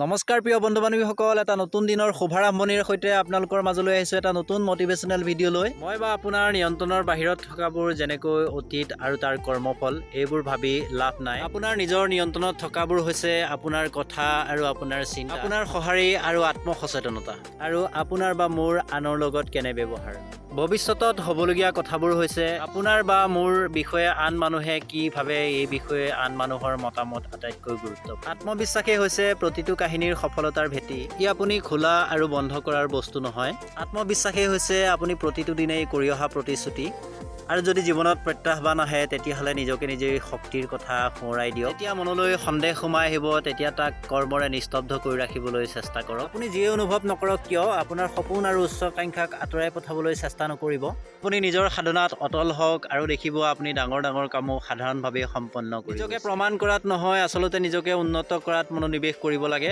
নমস্কাৰ প্ৰিয় বন্ধু বান্ধৱীসকল, এটা নতুন দিনৰ শুভাৰম্ভণিৰ সৈতে আপোনালোকৰ মাজলৈ আহিছোঁ এটা নতুন মটিভেশ্যনেল ভিডিঅ' লৈ। মই বা আপোনাৰ নিয়ন্ত্ৰণৰ বাহিৰত থকাবোৰ যেনেকৈ অতীত আৰু তাৰ কৰ্মফল, এইবোৰ ভাবি লাভ নাই। আপোনাৰ নিজৰ নিয়ন্ত্ৰণত থকাবোৰ হৈছে আপোনাৰ কথা আৰু আপোনাৰ চিন্তা, আপোনাৰ সঁহাৰি আৰু আত্মসচেতনতা, আৰু আপোনাৰ বা মোৰ আনৰ লগত কেনে ব্যৱহাৰ। ভৱিষ্যতত হ'বলগীয়া কথাবোৰ হৈছে আপোনাৰ বা মোৰ বিষয়ে আন মানুহে কি ভাবে, এই বিষয়ে আন মানুহৰ মতামত আটাইতকৈ গুৰুত্বপূৰ্ণ। আত্মবিশ্বাসেই হৈছে প্ৰতিটো কাহিনীৰ সফলতাৰ ভেটি। ই আপুনি খোলা আৰু বন্ধ কৰাৰ বস্তু নহয়। আত্মবিশ্বাসেই হৈছে আপুনি প্ৰতিটো দিনেই কৰি অহা প্ৰতিশ্ৰুতি। আৰু যদি জীৱনত প্ৰত্যাহ্বান আহে, তেতিয়াহ'লে নিজকে নিজেই শক্তিৰ কথা সোঁৱৰাই দিয়ক। যেতিয়া মনলৈ সন্দেহ সোমাই আহিব, তেতিয়া তাক কৰ্মৰে নিস্তব্ধ কৰি ৰাখিবলৈ চেষ্টা কৰক। আপুনি যিয়ে অনুভৱ নকৰক কিয়, আপোনাৰ সপোন আৰু উচ্চাকাংক্ষাক আঁতৰাই পঠাবলৈ চেষ্টা নকৰিব। আপুনি নিজৰ সাধনাত অটল হওক আৰু দেখিব আপুনি ডাঙৰ ডাঙৰ কামো সাধাৰণভাৱে সম্পন্ন কৰিব। নিজকে প্ৰমাণ কৰাত নহয়, আচলতে নিজকে উন্নত কৰাত মনোনিৱেশ কৰিব লাগে।